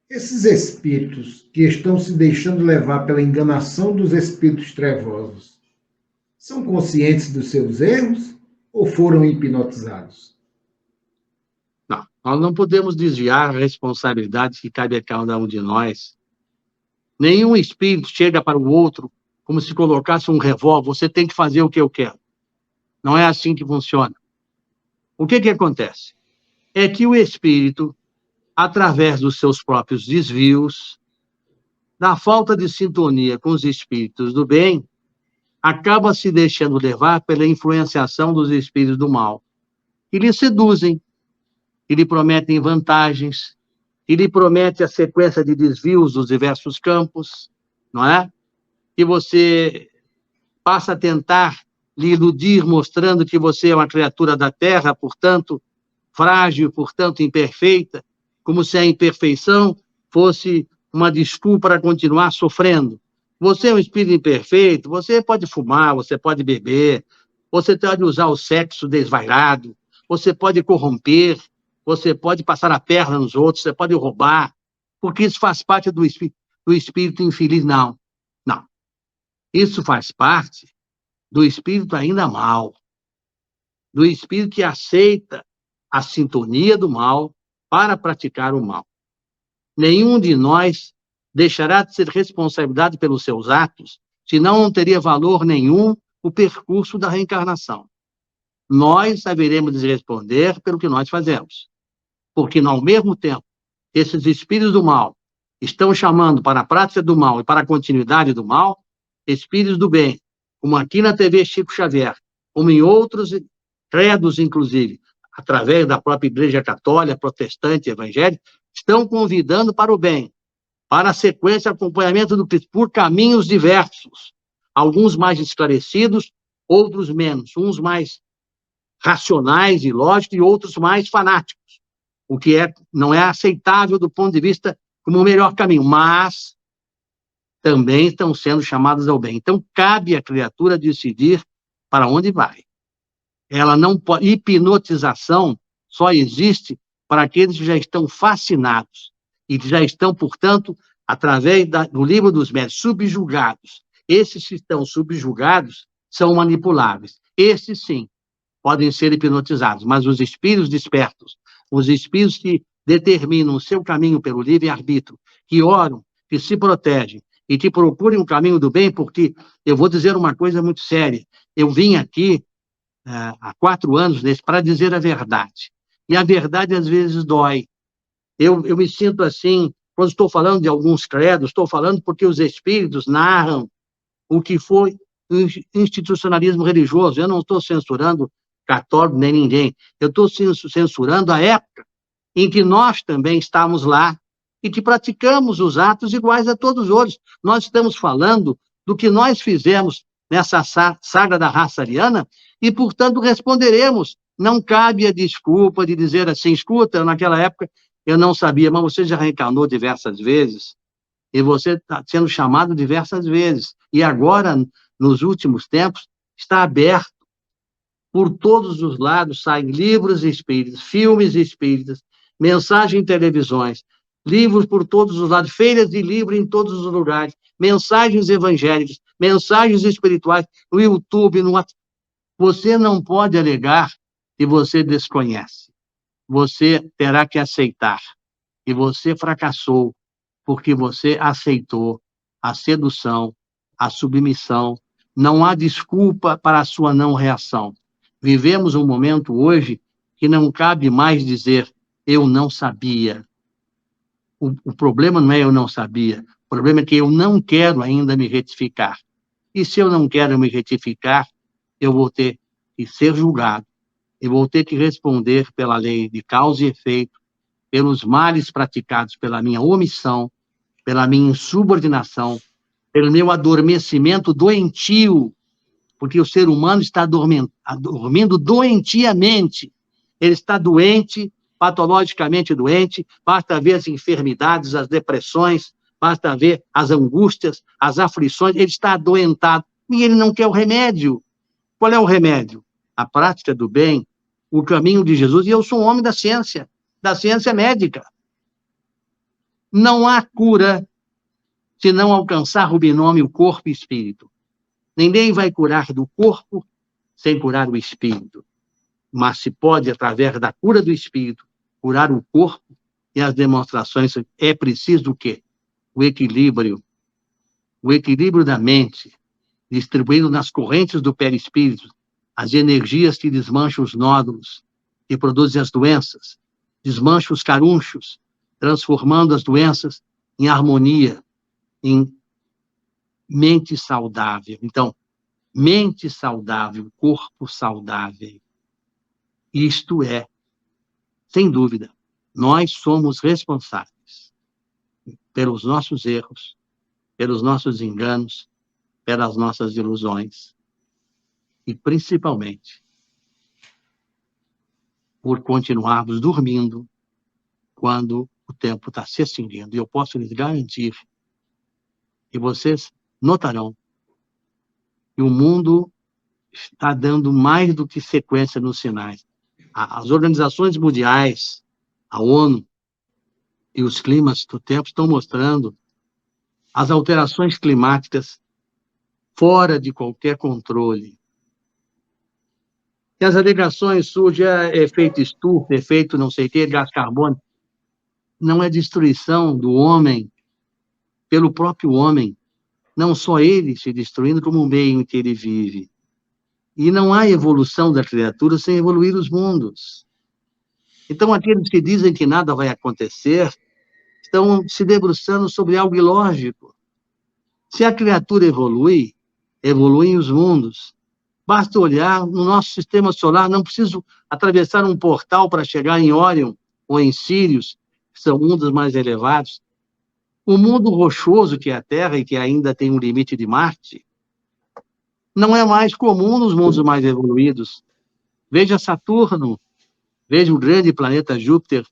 Esses espíritos que estão se deixando levar pela enganação dos espíritos trevosos, são conscientes dos seus erros ou foram hipnotizados? Não, nós não podemos desviar a responsabilidade que cabe a cada um de nós. Nenhum espírito chega para o outro como se colocasse um revólver, você tem que fazer o que eu quero. Não é assim que funciona. O que acontece? É que o espírito, através dos seus próprios desvios, da falta de sintonia com os espíritos do bem, acaba se deixando levar pela influenciação dos espíritos do mal, que lhe seduzem, que lhe prometem vantagens, que lhe prometem a sequência de desvios dos diversos campos, não é? E você passa a tentar lhe iludir, mostrando que você é uma criatura da Terra, portanto, frágil, portanto, imperfeita, como se a imperfeição fosse uma desculpa para continuar sofrendo. Você é um espírito imperfeito, você pode fumar, você pode beber, você pode usar o sexo desvairado, você pode corromper, você pode passar a perna nos outros, você pode roubar, porque isso faz parte do espírito infeliz. Não, não. Isso faz parte do espírito ainda mal, do espírito que aceita a sintonia do mal para praticar o mal. Nenhum de nós deixará de ser responsabilizado pelos seus atos, senão não teria valor nenhum o percurso da reencarnação. Nós haveremos de responder pelo que nós fazemos. Porque, ao mesmo tempo, esses espíritos do mal estão chamando para a prática do mal e para a continuidade do mal, espíritos do bem, como aqui na TV Chico Xavier, como em outros credos, inclusive, através da própria Igreja Católica, Protestante, Evangélica, estão convidando para o bem, para a sequência e acompanhamento do Cristo, por caminhos diversos, alguns mais esclarecidos, outros menos, uns mais racionais e lógicos e outros mais fanáticos, o que não é aceitável do ponto de vista como o melhor caminho, mas também estão sendo chamados ao bem. Então, cabe à criatura decidir para onde vai. Ela não pode. Hipnotização só existe para aqueles que já estão fascinados e que já estão, portanto, através do livro dos médiuns, subjugados. Esses que estão subjugados são manipuláveis. Esses, sim, podem ser hipnotizados, mas os espíritos despertos, os espíritos que determinam o seu caminho pelo livre-arbítrio, que oram, que se protegem e que procurem o caminho do bem, porque eu vou dizer uma coisa muito séria. Eu vim aqui há 4 anos para dizer a verdade. E a verdade, às vezes, dói. Eu me sinto assim, quando estou falando de alguns credos, estou falando porque os espíritos narram o que foi o institucionalismo religioso. Eu não estou censurando católico nem ninguém. Eu estou censurando a época em que nós também estávamos lá e que praticamos os atos iguais a todos os outros. Nós estamos falando do que nós fizemos nessa saga da raça ariana e, portanto, responderemos. Não cabe a desculpa de dizer assim, escuta, naquela época eu não sabia, mas você já reencarnou diversas vezes e você está sendo chamado diversas vezes. E agora, nos últimos tempos, está aberto. Por todos os lados saem livros espíritas, filmes espíritas, mensagens em televisões, livros por todos os lados, feiras de livro em todos os lugares, mensagens evangélicas, mensagens espirituais, no YouTube, no WhatsApp. Você não pode alegar que você desconhece. Você terá que aceitar. E você fracassou porque você aceitou a sedução, a submissão. Não há desculpa para a sua não reação. Vivemos um momento hoje que não cabe mais dizer eu não sabia. O problema não é eu não sabia. O problema é que eu não quero ainda me retificar. E se eu não quero me retificar, eu vou ter que ser julgado. Eu vou ter que responder pela lei de causa e efeito, pelos males praticados pela minha omissão, pela minha insubordinação, pelo meu adormecimento doentio, porque o ser humano está dormindo doentiamente. Ele está doente patologicamente doente, basta ver as enfermidades, as depressões, basta ver as angústias, as aflições, ele está adoentado e ele não quer o remédio. Qual é o remédio? A prática do bem, o caminho de Jesus. E eu sou um homem da ciência médica. Não há cura se não alcançar o binômio corpo e espírito. Ninguém vai curar do corpo sem curar o espírito. Mas se pode, através da cura do espírito, curar o corpo, e as demonstrações, é preciso o quê? O equilíbrio da mente, distribuindo nas correntes do perispírito as energias que desmancham os nódulos, que produzem as doenças, desmancham os carunchos, transformando as doenças em harmonia, em mente saudável. Então, mente saudável, corpo saudável. Isto é, sem dúvida, nós somos responsáveis pelos nossos erros, pelos nossos enganos, pelas nossas ilusões e, principalmente, por continuarmos dormindo quando o tempo está se extinguindo. E eu posso lhes garantir que vocês notarão que o mundo está dando mais do que sequência nos sinais. As organizações mundiais, a ONU e os climas do tempo estão mostrando as alterações climáticas fora de qualquer controle. E as alegações surgem, efeito estufa, efeito não sei o quê, gás carbônico. Não é destruição do homem pelo próprio homem. Não só ele se destruindo, como o meio em que ele vive. E não há evolução da criatura sem evoluir os mundos. Então, aqueles que dizem que nada vai acontecer estão se debruçando sobre algo ilógico. Se a criatura evolui, evoluem os mundos. Basta olhar no nosso sistema solar, não preciso atravessar um portal para chegar em Órion ou em Sírius, que são mundos mais elevados. O mundo rochoso, que é a Terra e que ainda tem um limite de Marte, não é mais comum nos mundos mais evoluídos. Veja Saturno, veja o grande planeta Júpiter,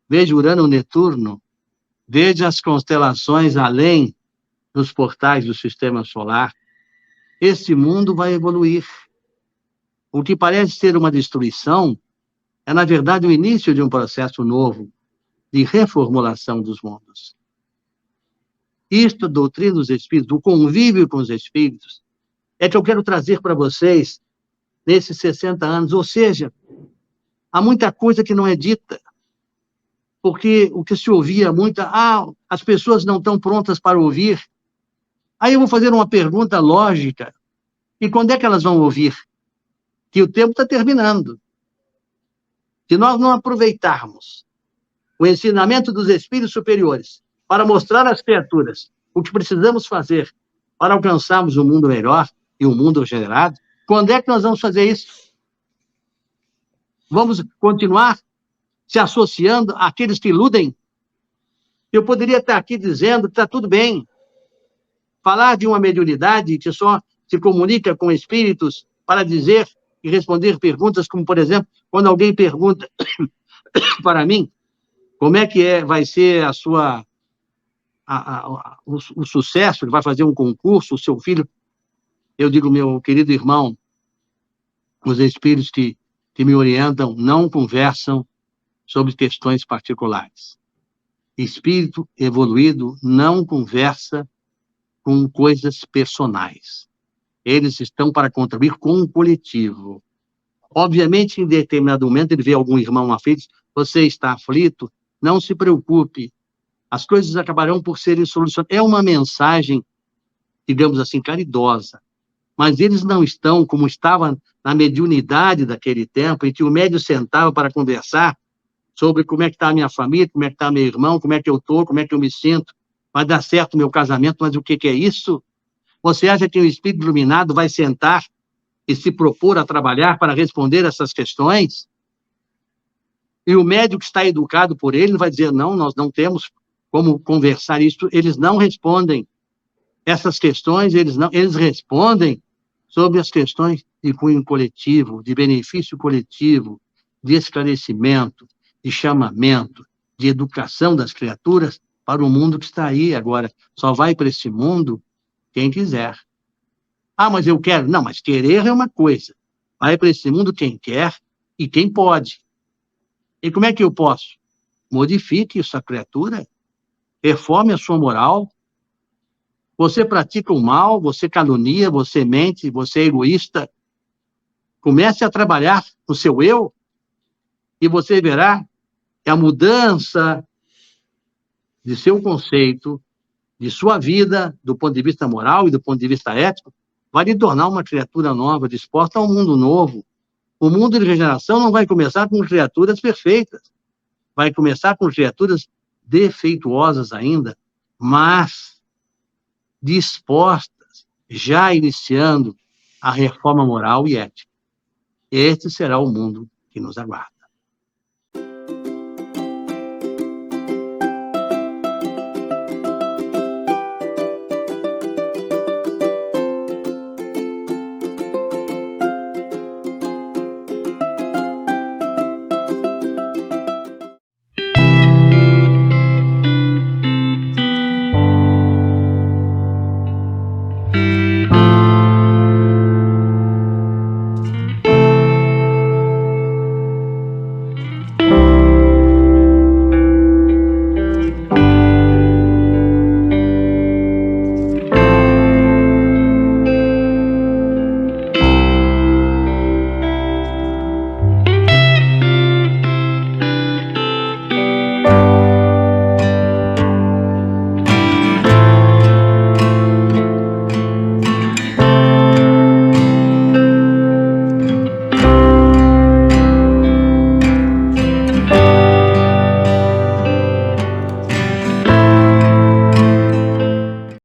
veja Urano e Netuno, veja as constelações além dos portais do sistema solar. Esse mundo vai evoluir. O que parece ser uma destruição é, na verdade, o início de um processo novo de reformulação dos mundos. Isto, a doutrina dos espíritos, o convívio com os espíritos, é que eu quero trazer para vocês nesses 60 anos. Ou seja, há muita coisa que não é dita, porque o que se ouvia muito, as pessoas não estão prontas para ouvir. Aí eu vou fazer uma pergunta lógica, e quando é que elas vão ouvir? Que o tempo está terminando. Se nós não aproveitarmos o ensinamento dos espíritos superiores para mostrar às criaturas o que precisamos fazer para alcançarmos um mundo melhor e um mundo regenerado, quando é que nós vamos fazer isso? Vamos continuar se associando àqueles que iludem? Eu poderia estar aqui dizendo que está tudo bem. Falar de uma mediunidade que só se comunica com espíritos para dizer e responder perguntas, como, por exemplo, quando alguém pergunta para mim como é que vai ser a sua... o sucesso, ele vai fazer um concurso, o seu filho, eu digo, meu querido irmão, os espíritos que me orientam não conversam sobre questões particulares. Espírito evoluído não conversa com coisas personais. Eles estão para contribuir com o coletivo. Obviamente, em determinado momento, ele vê algum irmão aflito, você está aflito, não se preocupe, as coisas acabarão por serem solucionadas. É uma mensagem, digamos assim, caridosa, mas eles não estão como estavam na mediunidade daquele tempo, em que o médium sentava para conversar sobre como é que está a minha família, como é que está meu irmão, como é que eu estou, como é que eu me sinto, vai dar certo o meu casamento, mas o que é isso? Você acha que o espírito iluminado vai sentar e se propor a trabalhar para responder essas questões? E o médium que está educado por ele vai dizer, não, nós não temos como conversar isso. Eles não respondem essas questões, eles respondem sobre as questões de cunho coletivo, de benefício coletivo, de esclarecimento, de chamamento, de educação das criaturas para o mundo que está aí agora. Só vai para esse mundo quem quiser. Ah, mas eu quero. Não, mas querer é uma coisa. Vai para esse mundo quem quer e quem pode. E como é que eu posso? Modifique essa criatura, reforme a sua moral. Você pratica o mal, você calunia, você mente, você é egoísta. Comece a trabalhar no seu eu e você verá que a mudança de seu conceito, de sua vida, do ponto de vista moral e do ponto de vista ético, vai lhe tornar uma criatura nova, disposta a um mundo novo. O mundo de regeneração não vai começar com criaturas perfeitas. Vai começar com criaturas defeituosas ainda, mas dispostas, já iniciando a reforma moral e ética. Este será o mundo que nos aguarda.